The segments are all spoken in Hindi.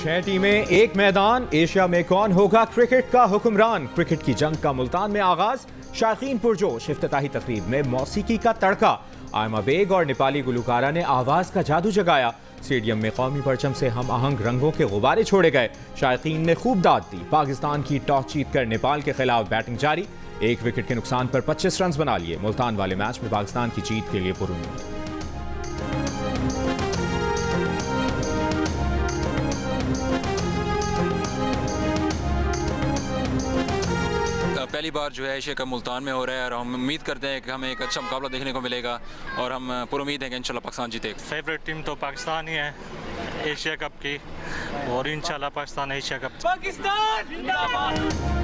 6 टीमें एक मैदान, एशिया में कौन होगा क्रिकेट का हुक्मरान। क्रिकेट की जंग का मुल्तान में आगाज, शायकीन पुरजोश। इफ्तिताही तकरीब में मौसीकी का तड़का, आयमा बेग और नेपाली गुलकारा ने आवाज का जादू जगाया। स्टेडियम में कौमी परचम से हम आहंग रंगों के गुब्बारे छोड़े गए। शायकीन ने खूब दाद दी। पाकिस्तान की टॉस जीतकर नेपाल के खिलाफ बैटिंग जारी, 1 विकेट के नुकसान पर 25 रन बना लिए। मुल्तान वाले मैच में पाकिस्तान की जीत के लिए पुरुम्मीद। पहली बार जो है एशिया कप मुल्तान में हो रहा है और हम उम्मीद करते हैं कि हमें एक अच्छा मुकाबला देखने को मिलेगा और हम पुरुम्मीद हैं कि इंशाल्लाह पाकिस्तान जीतेगा। फेवरेट टीम तो पाकिस्तान ही है एशिया कप की, और इंशाल्लाह पाकिस्तान एशिया कप। पाकिस्तान जिंदाबाद।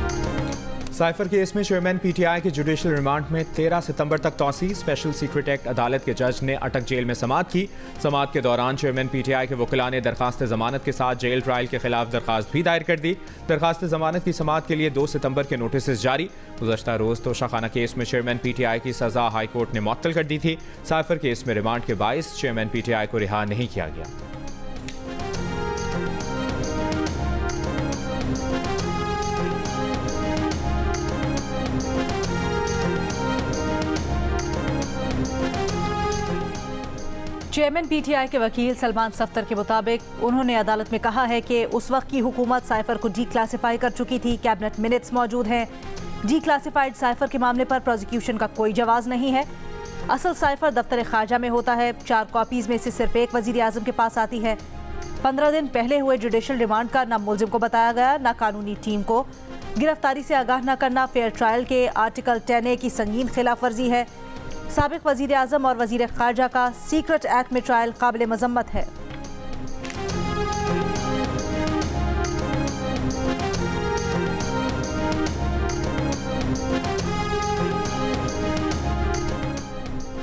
साइफर केस में चेयरमैन पीटीआई के जुडिशल रिमांड में 13 सितंबर तक तौसी। स्पेशल सीक्रेट एक्ट अदालत के जज ने अटक जेल में समाअत की। समाअत के दौरान चेयरमैन पीटीआई के वकीला ने दरखास्त जमानत के साथ जेल ट्रायल के खिलाफ दरखास्त भी दायर कर दी। दरखास्त जमानत की समाअत के लिए 2 सितंबर के नोटिस जारी। गुज़श्ता रोज तोशाखाना केस में चेयरमैन पीटीआई की सजा हाई कोर्ट ने मुअत्तल कर दी थी। साइफर केस में रिमांड के बाइस चेयरमैन पीटीआई को रिहा नहीं किया गया। चेयरमैन पीटीआई के वकील सलमान सफ्तर के मुताबिक उन्होंने अदालत में कहा है कि उस वक्त की हुकूमत साइफर को डी क्लासिफाई कर चुकी थी। कैबिनेट मिनट्स मौजूद हैं। डी क्लासिफाइड साइफर के मामले पर प्रोसिक्यूशन का कोई जवाब नहीं है। असल साइफर दफ्तर खारजा में होता है। 4 कॉपीज में से सिर्फ एक वजीर आजम के पास आती है। 15 दिन पहले हुए जुडिशल रिमांड का न मुलजिम को बताया गया न कानूनी टीम को। गिरफ्तारी से आगाह न करना फेयर ट्रायल के आर्टिकल 10A की संगीन खिलाफ वर्जी है। साबिक वजीर आजम और वजीर खारजा का सीक्रेट एक्ट में ट्रायल काबिल मजम्मत है।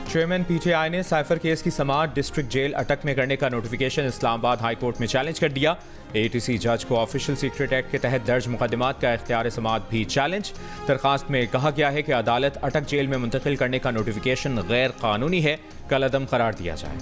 चेयरमैन पीटीआई ने साइफर केस की समाअत डिस्ट्रिक्ट जेल अटक में करने का नोटिफिकेशन इस्लामाबाद हाई कोर्ट में चैलेंज कर दिया। एटीसी जज को ऑफिशियल सीक्रेट एक्ट के तहत दर्ज मुकदमात का इख्तियार समाअत भी चैलेंज। दरखास्त में कहा गया है कि अदालत अटक जेल में मुंतकिल करने का नोटिफिकेशन गैर कानूनी है, कलअदम करार दिया जाए।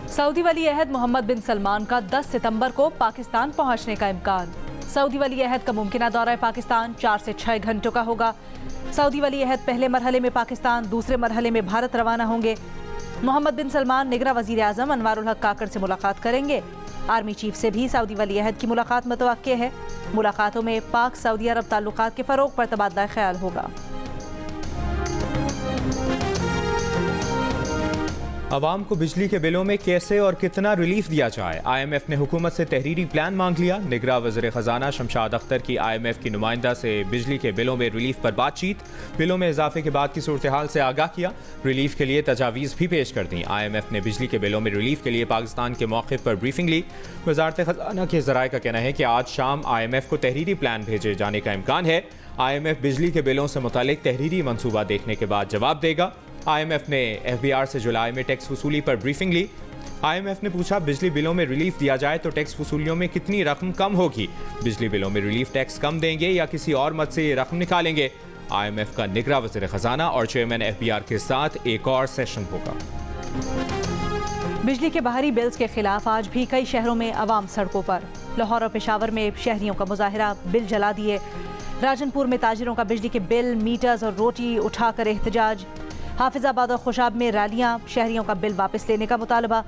सऊदी वली अहद मोहम्मद बिन सलमान का 10 सितंबर को पाकिस्तान पहुंचने का इम्कान। सऊदी वली अहद का मुमकिना दौरा पाकिस्तान 4 से 6 घंटों का होगा। सऊदी वली अहद पहले मरहले में पाकिस्तान, दूसरे मरहले में भारत रवाना होंगे। मोहम्मद बिन सलमान निगरां वजीर आजम अनवारुल हक काकड़ से मुलाकात करेंगे। आर्मी चीफ से भी सऊदी वली अहद की मुलाकात मुतवक्के है। मुलाकातों में पाक सऊदी अरब ताल्लुकात के फरोग पर तबादला ख्याल होगा। अवाम को बिजली के बिलों में कैसे और कितना रिलीफ दिया जाए, IMF ने हुकूमत से तहरीरी प्लान मांग लिया। निगरां वज़ीर ख़जाना शमशाद अख्तर की IMF की नुमाइंदा से बिजली के बिलों में रिलीफ पर बातचीत। बिलों में इजाफे के बाद की सूरत हाल से आगाह किया। रिलीफ के लिए तजावीज़ भी पेश कर दी। IMF ने बिजली के बिलों में रिलीफ के लिए पाकिस्तान के मौक़िफ़ पर ब्रीफिंग ली। वज़ारत ख़जाना के ज़राए का कहना है कि आज शाम IMF को तहरीरी प्लान भेजे जाने का इम्कान है। IMF बिजली के बिलों से मुतालिक तहरीरी मनसूबा देखने के बाद जवाब देगा। IMF ने FBR से जुलाई में टैक्स वसूली पर ब्रीफिंग ली। IMF ने पूछा, बिजली बिलों में रिलीफ दिया जाए तो टैक्स वसूलियों में कितनी रकम कम होगी? बिजली बिलों में रिलीफ टैक्स कम देंगे या किसी और मद से ये रकम निकालेंगे? IMF का निगरां वज़ीर ख़जाना और चेयरमैन FBR के साथ एक और सेशन होगा। बिजली के बाहरी बिल्स के खिलाफ आज भी कई शहरों में अवाम सड़कों पर। लाहौर और पेशावर में शहरियों का मुजाहिरा, बिल जला दिए। राजनपुर में ताजिरों का बिजली के बिल, मीटर्स और रोटी उठाकर एहतजाज। हाफिजाबाद और खुशाब में रैलियां, शहरियों का बिल वापस लेने का मुतालबा।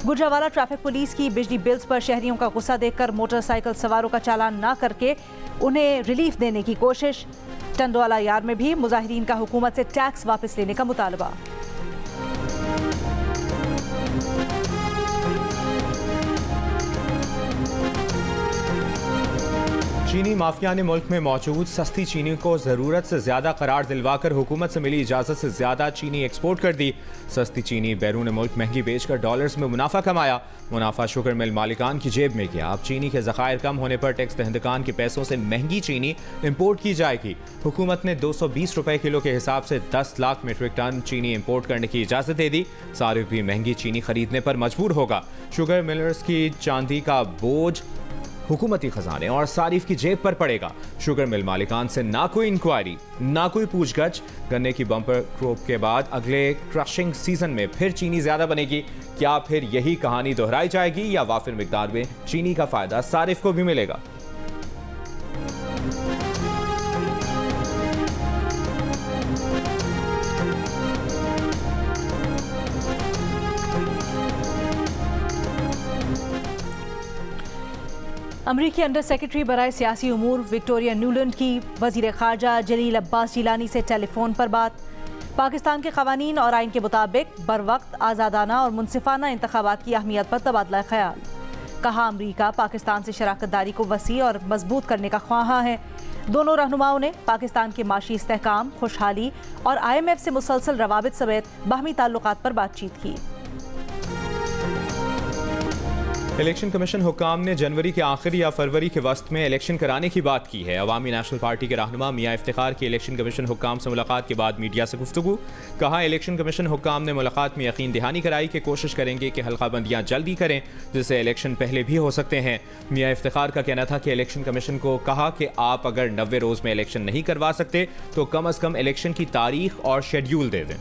गुजरावाला ट्रैफिक पुलिस की बिजली बिल्स पर शहरियों का गुस्सा देखकर मोटरसाइकिल सवारों का चालान न करके उन्हें रिलीफ देने की कोशिश। टंडवाला यार में भी मुजाहिरीन का हुकूमत से टैक्स वापस लेने का मुतालबा। चीनी माफिया ने मुल्क में मौजूद सस्ती चीनी को ज़रूरत से ज़्यादा करार दिलवाकर हुकूमत से मिली इजाज़त से ज़्यादा चीनी एक्सपोर्ट कर दी। सस्ती चीनी बैरून मुल्क महंगी बेचकर डॉलर्स में मुनाफा कमाया। मुनाफा शुगर मिल मालिकान की जेब में गया। अब चीनी के ज़खायर कम होने पर टैक्स दहंदकान के पैसों से महंगी चीनी इम्पोर्ट की जाएगी। हुकूमत ने 220 रुपए किलो के हिसाब से 10 लाख मीट्रिक टन चीनी इम्पोर्ट करने की इजाज़त दे दी। सारिफ भी महंगी चीनी खरीदने पर मजबूर होगा। शुगर मिलर्स की चांदी का बोझ हुकूमती खजाने और सारिफ की जेब पर पड़ेगा। शुगर मिल मालिकान से ना कोई इंक्वायरी, ना कोई पूछगछ। गन्ने की बम्पर क्रॉप के बाद अगले क्रशिंग सीजन में फिर चीनी ज्यादा बनेगी। क्या फिर यही कहानी दोहराई जाएगी या वाफिर मिकदार में चीनी का फायदा सारिफ को भी मिलेगा? अमरीकी अंडर सेक्रेटरी बराए सियासी उमूर विक्टोरिया न्यूलैंड की वजीर खारजा जलील अब्बास जिलानी से टेलीफोन पर बात। पाकिस्तान के कवानीन और आइन के मुताबिक बर वक्त आज़ादाना और मुनसिफाना इंतखाबात की अहमियत पर तबादला ख्याल। कहा अमरीका पाकिस्तान से शराकत दारी को वसी और मजबूत करने का ख्वाहा है। दोनों रहनुमाओं ने पाकिस्तान के माशी इस्तेहकाम, खुशहाली और IMF से मुसलसल रवाबित समेत बाहमी ताल्लुकात पर बातचीत की। इलेक्शन कमीशन हुक्काम ने जनवरी के आखिर या फरवरी के वस्त में इलेक्शन कराने की बात की है। अवामी नेशनल पार्टी के रहनुमा मियां इफ्तिखार की इलेक्शन कमीशन हुक्काम से मुलाकात के बाद मीडिया से गुफ्तगू। कहा इलेक्शन कमीशन हुक्काम ने मुलाकात में यकीन दहानी कराई कि कोशिश करेंगे कि हल्काबंदियां जल्दी करें जिससे इलेक्शन पहले भी हो सकते हैं। मियां इफ्तिखार का कहना था कि इलेक्शन कमीशन को कहा कि आप अगर 90 रोज में इलेक्शन नहीं करवा सकते तो कम अज कम इलेक्शन की तारीख और शेड्यूल दे दें।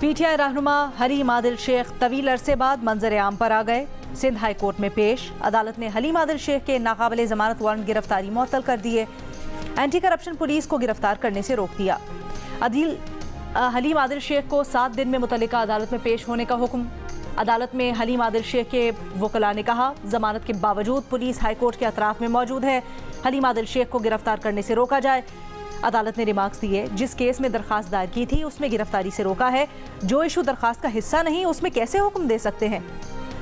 PTI रहनुमा हलीम आदिल शेख तवील अरसे बाद मंजर आम पर आ गए। सिंध हाई कोर्ट में पेश। अदालत ने हलीम आदिल शेख के नाकाबिले जमानत वारंट गिरफ्तारी मुअत्तल कर दिए। एंटी करप्शन पुलिस को गिरफ्तार करने से रोक दिया। हलीम आदिल शेख को 7 दिन में मुतल्लिका अदालत में पेश होने का हुक्म। अदालत में हलीम आदिल शेख के वकला ने कहा जमानत के बावजूद पुलिस हाई कोर्ट के अतराफ में मौजूद है, हलीम आदिल शेख को गिरफ्तार करने से रोका जाए। अदालत ने रिमार्क्स दिए जिस केस में दरखास्त दायर की थी उसमें गिरफ्तारी से रोका है, जो इशू दरखास्त का हिस्सा नहीं उसमें कैसे हुक्म दे सकते हैं।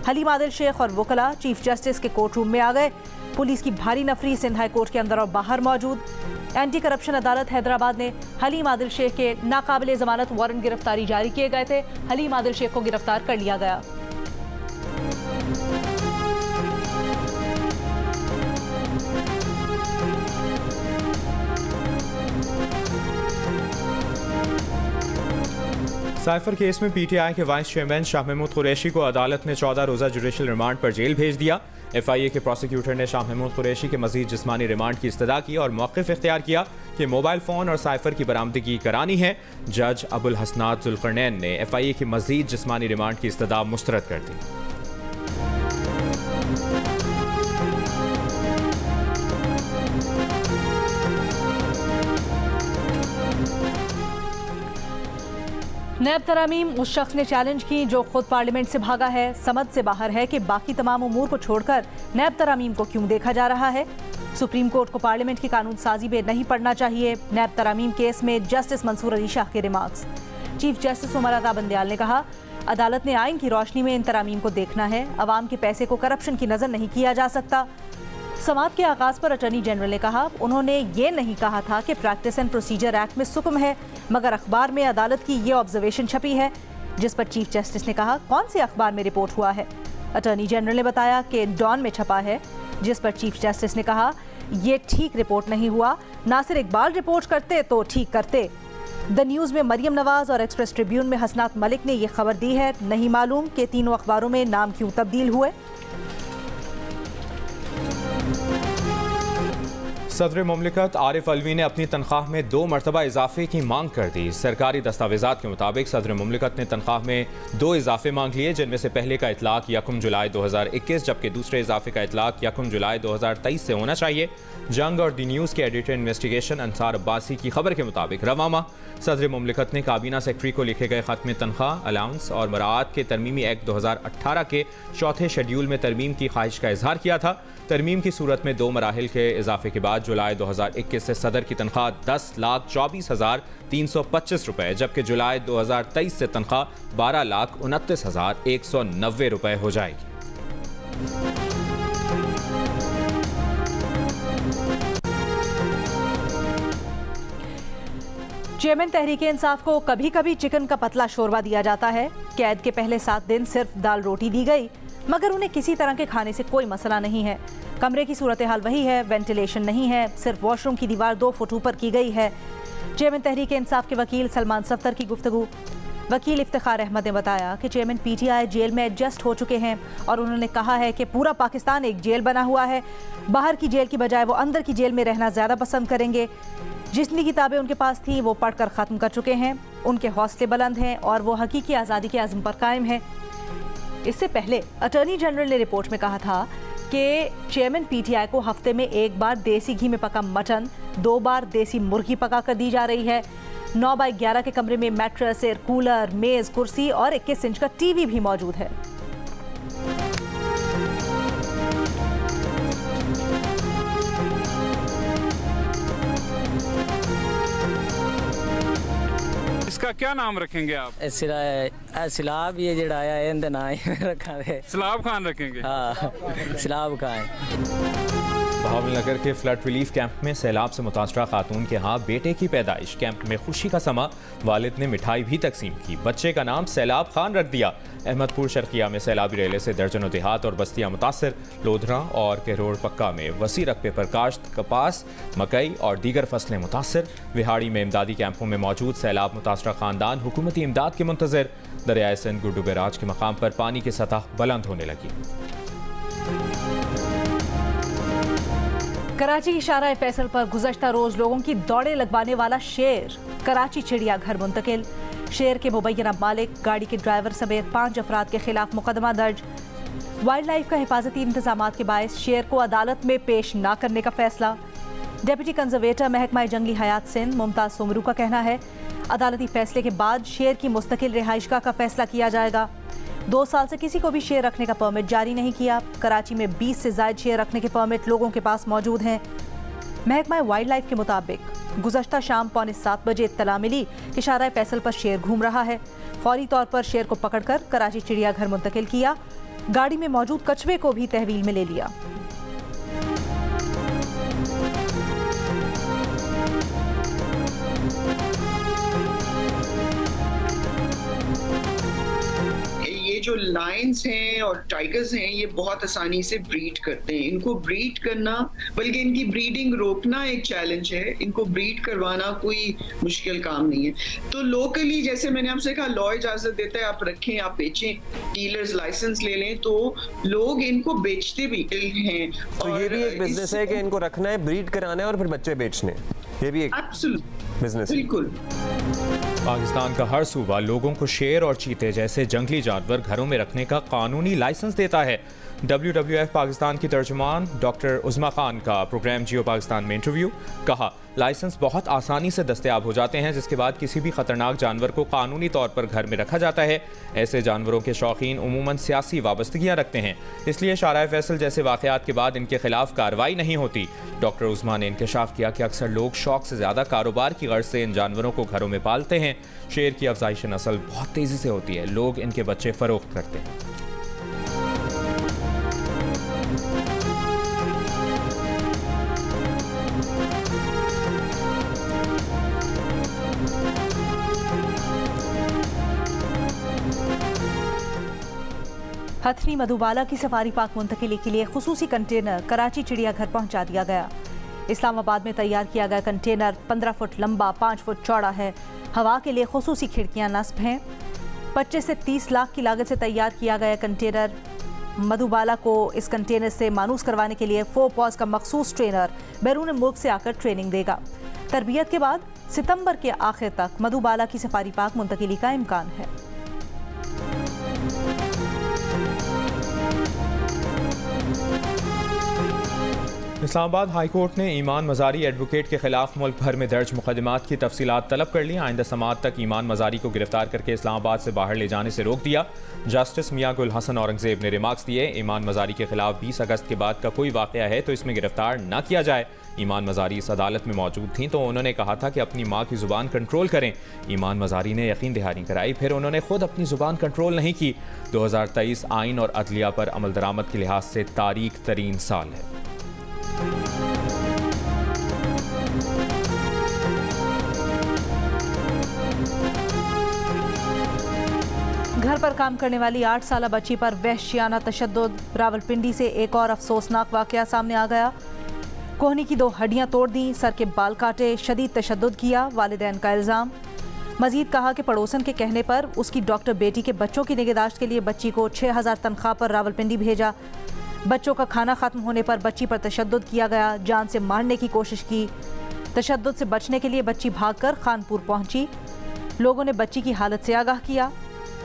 हलीम आदिल शेख और वकला चीफ जस्टिस के कोर्ट रूम में आ गए। पुलिस की भारी नफरी सिंध हाई कोर्ट के अंदर और बाहर मौजूद। एंटी करप्शन अदालत हैदराबाद ने हलीम आदिल शेख के नाकाबिले जमानत वारंट गिरफ्तारी जारी किए गए थे। हलीम आदिल शेख को गिरफ्तार कर लिया गया। साइफर केस में PTI के वाइस चेयरमैन शाह महमूद कुरैशी को अदालत ने 14 रोज़ा जुडिशल रिमांड पर जेल भेज दिया। FIA के प्रोसिक्यूटर ने शाह महमूद कुरैशी के मजीद जिस्मानी रिमांड की इस्तदा की और मौक़िफ़ इख्तियार किया कि मोबाइल फ़ोन और साइफर की बरामदगी करानी है। जज अबुल हसनात जुल्करनैन ने FIA की मजीद जिस्मानी रिमांड की इस्तदा मुस्तरद कर दी। नैब तरामीम उस शख्स ने चैलेंज की जो खुद पार्लियामेंट से भागा है। समझ से बाहर है कि बाकी तमाम उमूर को छोड़कर नैब तरामीम को क्यों देखा जा रहा है। सुप्रीम कोर्ट को पार्लियामेंट की कानून साजी में नहीं पड़ना चाहिए। नैब तरामीम केस में जस्टिस मंसूर अली शाह के remarks. Chief justice Umar Ata Bandial ने कहा अदालत ने आइन की रोशनी में इन तरामीम को देखना है। अवाम के पैसे को करप्शन की नज़र नहीं किया जा सकता। समाअत के आगाज़ पर अटॉर्नी जनरल ने कहा उन्होंने ये नहीं कहा था कि प्रैक्टिस एंड प्रोसीजर एक्ट में सुक्म है, मगर अखबार में अदालत की ये ऑब्जर्वेशन छपी है। जिस पर चीफ जस्टिस ने कहा कौन से अखबार में रिपोर्ट हुआ है। अटॉर्नी जनरल ने बताया कि डॉन में छपा है। जिस पर चीफ जस्टिस ने कहा ये ठीक रिपोर्ट नहीं हुआ, नासिर इकबाल रिपोर्ट करते तो ठीक करते। द न्यूज़ में मरियम नवाज और एक्सप्रेस ट्रिब्यून में हसनात मलिक ने यह खबर दी है। नहीं मालूम कि तीनों अखबारों में नाम क्यों तब्दील हुए। सदर मुमलिकत आरिफ अलवी ने अपनी तनख्वाह में 2 मरतबा इजाफे की मांग कर दी। सरकारी दस्तावेजात के मुताबिक सदर मुमलिकत ने तनख्वाह में 2 इजाफे मांग लिए, जिनमें से पहले का इतलाक 1 जुलाई 2021 जबकि दूसरे इजाफे का इतलाक 1 जुलाई 2023 से होना चाहिए। जंग और दी न्यूज़ के एडिटर इन्वेस्टिगेशन अंसार अब्बासी की खबर के मुताबिक रवा माह सदर मुमलिकत ने काबीना सेक्रेटरी को लिखे गए खत में तनख्वाह, अलाउंस और मराआत के तरमीमी एक्ट 2018 के चौथे शेड्यूल में तरमीम की ख्वाहिश का इजहार किया था। तरमीम की सूरत में 2 मराहिल के इजाफे के बाद जुलाई 2021 से सदर की तनख्वाह 10,24,325 रुपए, जबकि जुलाई 2023 से तनख्वाह 12,29,190 रुपए हो जाएगी। चेयरमैन तहरीक-ए-इंसाफ को कभी कभी चिकन का पतला शोरबा दिया जाता है। कैद के पहले 7 दिन सिर्फ दाल रोटी दी गई, मगर उन्हें किसी तरह के खाने से कोई मसला नहीं है। कमरे की सूरत हाल वही है, वेंटिलेशन नहीं है, सिर्फ वॉशरूम की दीवार 2 फुट ऊपर की गई है। चेयरमैन तहरीक-ए-इंसाफ के वकील सलमान सफ्तर की गुफ्तगू। वकील इफ्तिखार अहमद ने बताया कि चेयरमैन PTI जेल में एडजस्ट हो चुके हैं और उन्होंने कहा है कि पूरा पाकिस्तान एक जेल बना हुआ है। बाहर की जेल की बजाय वो अंदर की जेल में रहना ज़्यादा पसंद करेंगे। जितनी किताबें उनके पास थी वो पढ़कर ख़त्म कर चुके हैं। उनके हौसले बुलंद हैं और वो हकीकी आज़ादी के आज़म पर कायम है। इससे पहले अटॉर्नी जनरल ने रिपोर्ट में कहा था कि चेयरमैन PTI को हफ्ते में 1 बार देसी घी में पका मटन, 2 बार देसी मुर्गी पका कर दी जा रही है। 9 बाई 11 के कमरे में मैट्रेस, एयर कूलर, मेज़, कुर्सी और 21 इंच का TV भी मौजूद है। इसका क्या नाम रखेंगे आप? सिलाब ये जड़ा आया है इंदे ना रखा है। सलाब खान रखेंगे? हाँ, सिलाब खान। बहावलनगर के फ्लड रिलीफ कैंप में सैलाब से मुतासरा खातून के यहाँ बेटे की पैदाइश। कैंप में खुशी का समा, वालिद ने मिठाई भी तकसीम की। बच्चे का नाम सैलाब खान रख दिया। अहमदपुर शर्किया में सैलाबी रेले से दर्जनों देहात और बस्तियां मुतासर। लोधरा और केरोड़ पक्का में वसी रकबे पर काश्त, कपास, मकई और दीगर फसलें मुतासर। विहाड़ी में इमदादी कैंपों में मौजूद सैलाब मुतासरा खानदान हुकूमती इमदाद के मुंतज़िर। दरियाए सिंध गुड्डू बैराज के मकाम पर पानी की सतह बुलंद होने लगी। कराची की शाहराह फैसल पर गुज़श्ता रोज लोगों की दौड़े लगवाने वाला शेर कराची चिड़ियाघर मुंतकिल। शेर के मुबैना मालिक, गाड़ी के ड्राइवर समेत 5 अफराद के खिलाफ मुकदमा दर्ज। वाइल्ड लाइफ का हिफाजती इंतजामात के बायस शेर को अदालत में पेश न करने का फैसला। डेप्यूटी कंजर्वेटर महकमा जंगली हयात सिंध मुमताज़ सुमरू का कहना है अदालती फैसले के बाद शेर की मुस्तकिल रिहाइशगाह का फैसला किया जाएगा। 2 साल से किसी को भी शेर रखने का परमिट जारी नहीं किया। कराची में 20 से ज़ायद शेर रखने के परमिट लोगों के पास मौजूद हैं। महकमा वाइल्ड लाइफ के मुताबिक गुज़श्ता शाम 6:45 बजे इत्तला मिली कि शाहराह फैसल पर शेर घूम रहा है। फौरी तौर पर शेर को पकड़कर कराची चिड़ियाघर मुंतकिल किया। गाड़ी में मौजूद कछुए को भी तहवील में ले लिया। जो लायंस हैं और टाइगर्स हैं ये बहुत आसानी से ब्रीड करते हैं। इनको ब्रीड करना, बल्कि इनकी ब्रीडिंग रोकना एक चैलेंज है। इनको ब्रीड करवाना कोई मुश्किल काम नहीं है। तो लोकली जैसे मैंने आपसे कहा लॉ इजाजत देता है, आप रखें, आप बेचें, डीलर्स लाइसेंस ले लें, तो लोग इनको बेचते भी हैं। तो ये भी एक बिजनेस है कि इनको रखना है, ब्रीड कराना है और फिर बच्चे बेचने, ये भी एक बिजनेस है। बिल्कुल। पाकिस्तान का हर सूबा लोगों को शेर और चीते जैसे जंगली जानवर घरों में रखने का कानूनी लाइसेंस देता है। WWF पाकिस्तान की तर्जुमान डॉक्टर उज़मा खान का प्रोग्राम जियो पाकिस्तान में इंटरव्यू। कहा लाइसेंस बहुत आसानी से दस्तयाब हो जाते हैं, जिसके बाद किसी भी खतरनाक जानवर को कानूनी तौर पर घर में रखा जाता है। ऐसे जानवरों के शौकीन उमूमन सियासी वाबस्तगियाँ रखते हैं, इसलिए शाहराह फैसल जैसे वाक़यात के बाद इनके खिलाफ कार्रवाई नहीं होती। डॉक्टर उज़मा ने इंकशाफ किया कि अक्सर लोग शौक से ज़्यादा कारोबार की गर्ज से इन जानवरों को घरों में पालते हैं। शेर की अफजाइश नस्ल बहुत तेज़ी से होती है, लोग इनके बच्चे फ़रोख्त करते हैं। हथनी मधुबाला की सफारी पार्क मुंतकिली के लिए खुसूसी कंटेनर कराची चिड़ियाघर पहुंचा दिया गया। इस्लामाबाद में तैयार किया गया कंटेनर 15 फुट लंबा, 5 फुट चौड़ा है। हवा के लिए खुसूसी खिड़कियां नस्ब हैं। 25 से 30 लाख की लागत से तैयार किया गया कंटेनर। मधुबाला को इस कंटेनर से मानूस करवाने के लिए 4 पॉज का मखसूस ट्रेनर बैरून मुल्क से आकर ट्रेनिंग देगा। तरबियत के बाद सितंबर के आखिर तक मधुबाला की सफारी पार्क मुंतकिली का इम्कान है। इस्लामाबाद हाई कोर्ट ने ईमान मजारी एडवोकेट के खिलाफ मुल्क भर में दर्ज मुकदमात की तफसीलात तलब कर ली। आइंदा समाअत तक ईमान मजारी को गिरफ्तार करके इस्लामाबाद से बाहर ले जाने से रोक दिया। जस्टिस मियां गुल हसन औरंगजेब ने रिमार्क्स दिए, ईमान मजारी के खिलाफ 20 अगस्त के बाद का कोई वाकया है तो इसमें गिरफ्तार न किया जाए। ईमान मज़ारी इस अदालत में मौजूद थीं तो उन्होंने कहा था कि अपनी माँ की ज़ुबान कंट्रोल करें। ईमान मज़ारी ने यकीन दहानी कराई, फिर उन्होंने खुद अपनी ज़ुबान कंट्रोल नहीं की। 2023 आइन और अदलिया पर अमल दरामद के लिहाज से तारीख तरीन साल है। घर पर काम करने वाली 8 साला बच्ची पर वहशियाना तशद्दुद। रावलपिंडी से एक और अफसोसनाक वाकया सामने आ गया। कोहनी की 2 हड्डियां तोड़ दी, सर के बाल काटे, शदीद तशद्दुद किया, वालिदैन का इल्ज़ाम। मजीद कहा कि पड़ोसन के कहने पर उसकी डॉक्टर बेटी के बच्चों की निगहदाश्त के लिए बच्ची को 6000 तनख्वाह पर रावलपिंडी भेजा। बच्चों का खाना खत्म होने पर बच्ची पर तशद्दुद किया गया, जान से मारने की कोशिश की। तशद्दुद से बचने के लिए बच्ची भागकर खानपुर पहुंची। लोगों ने बच्ची की हालत से आगाह किया।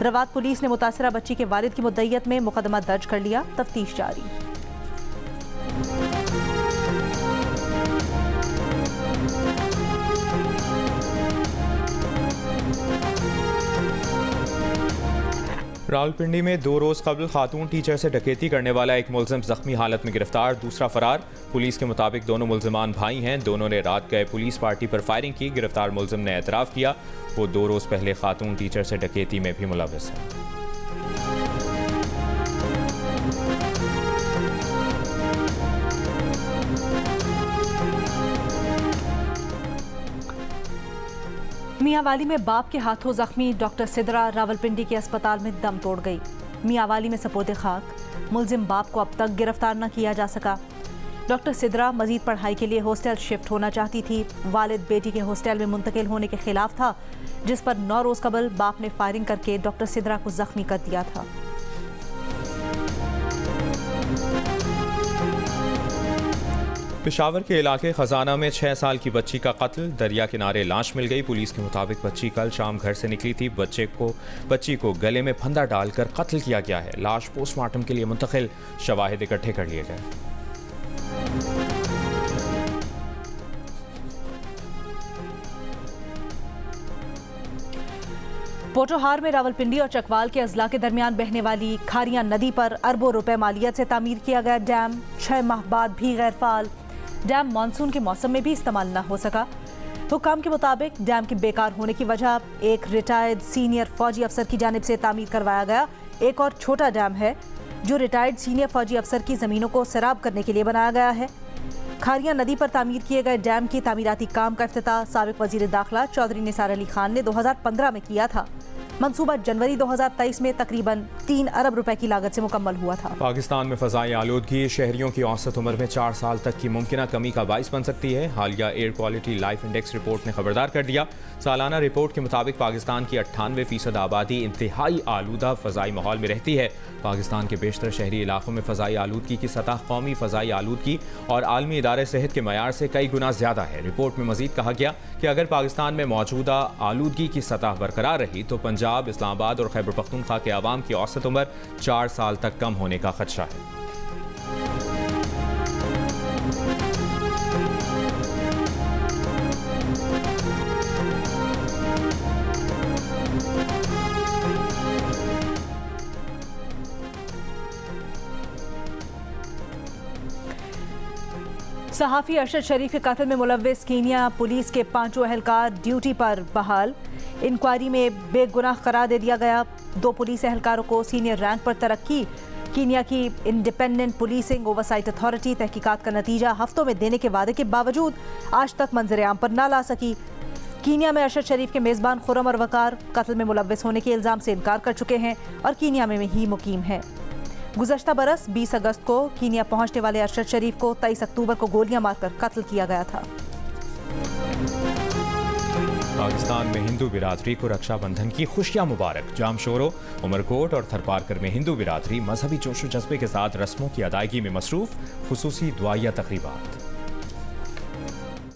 रवात पुलिस ने मुतासरा बच्ची के वालिद की मुद्दईयत में मुकदमा दर्ज कर लिया, तफ्तीश जारी। रावलपिंडी में 2 रोज़ कबल खातून टीचर से डकैती करने वाला एक मुलजिम जख्मी हालत में गिरफ्तार, दूसरा फरार। पुलिस के मुताबिक दोनों मुलजिमान भाई हैं। दोनों ने रात गए पुलिस पार्टी पर फायरिंग की। गिरफ्तार मुलजिम ने एतराफ़ किया वो 2 रोज़ पहले खातून टीचर से डकैती में भी मुलव्वस है। मियांवाली में बाप के हाथों जख्मी डॉक्टर सिद्रा रावलपिंडी के अस्पताल में दम तोड़ गई। मियांवाली में सपोते खाक, मुलजिम बाप को अब तक गिरफ्तार न किया जा सका। डॉक्टर सिद्रा मजीद पढ़ाई के लिए हॉस्टल शिफ्ट होना चाहती थी। वालिद बेटी के हॉस्टल में मुंतकिल होने के खिलाफ था, जिस पर 9 रोज कबल बाप ने फायरिंग करके डॉक्टर सिद्रा को जख्मी कर दिया था। पेशावर के इलाके खजाना में 6 साल की बच्ची का कत्ल, दरिया किनारे लाश मिल गई। पुलिस के मुताबिक बच्ची कल शाम घर से निकली थी। बच्ची को गले में फंदा डालकर कत्ल किया गया है। लाश पोस्टमार्टम के लिए मुंतकिल, शवाहिद इकट्ठे कर लिए गए। पोटोहार में रावलपिंडी और चकवाल के अजला के दरमियान बहने वाली खारियां नदी पर अरबों रुपए मालियत से तामीर किया गया डैम 6 माह बाद भी गैर फाल। डैम मानसून के मौसम में भी इस्तेमाल न हो सका। हुक्काम के मुताबिक डैम के बेकार होने की वजह एक रिटायर्ड सीनियर फौजी अफसर की जानिब से तामीर करवाया गया। एक और छोटा डैम है जो रिटायर्ड सीनियर फौजी अफसर की ज़मीनों को सैराब करने के लिए बनाया गया है। खारियां नदी पर तामीर किए गए डैम की तामीराती काम का इफ्तिताह साबिक वजीर दाखिला चौधरी निसार अली खान ने 2015 में किया था। मंसूबा जनवरी 2023 में तकरीबन 3 अरब रुपए की लागत से मुकम्मल हुआ था। पाकिस्तान में फ़ज़ाई आलूदगी शहरियों की औसत उम्र में 4 साल तक की मुमकिना कमी का बाइस बन सकती है। हालिया air quality life index report ने खबरदार कर दिया। सालाना रिपोर्ट के मुताबिक पाकिस्तान की 98% आबादी इंतहाई आलूदा फ़ज़ाई माहौल में रहती है। पाकिस्तान के बेशतर शहरी इलाकों में फ़ज़ाई आलूदगी की सतह कौमी फ़ज़ाई आलूदगी और आलमी इदारे सेहत के मयार से कई गुना ज़्यादा है। रिपोर्ट में मज़ीद कहा गया कि अगर पाकिस्तान में मौजूदा आलूदगी की सतह बरकरार रही तो पंजाब, इस्लामाबाद और खैबर पख्तूनख्वा के आवाम की औसत उम्र 4 साल तक कम होने का खदशा है। सहाफ़ी अरशद शरीफ के कत्ल में मुलव्विस कीनिया पुलिस के 5 एहलकार ड्यूटी पर बहाल। इंक्वायरी में बेगुनाह करार दे दिया गया। 2 पुलिस एहलकारों को सीनियर रैंक पर तरक्की। कीनिया की इंडिपेंडेंट पुलिसिंग ओवरसाइट अथॉरिटी तहकीकात का नतीजा हफ्तों में देने के वादे के बावजूद आज तक मंजर-ए-आम पर ना ला सकी। कीनिया में अरशद शरीफ के मेज़बान खुर्रम और वकार कत्ल में मुलव्विस होने के इल्ज़ाम से इनकार कर चुके हैं और कीनिया में ही मुकीम हैं। गुज़श्ता बरस 20 अगस्त को कीनिया पहुंचने वाले अरशद शरीफ को 23 अक्टूबर को गोलियां मारकर कत्ल किया गया था। पाकिस्तान में हिंदू बिरादरी को रक्षाबंधन की खुशियां मुबारक। जामशोरो, उमरकोट और थरपारकर में हिंदू बिरादरी मजहबी जोश व जज्बे के साथ रस्मों की अदायगी में मसरूफ, खुसूसी दुआया तकरीबात।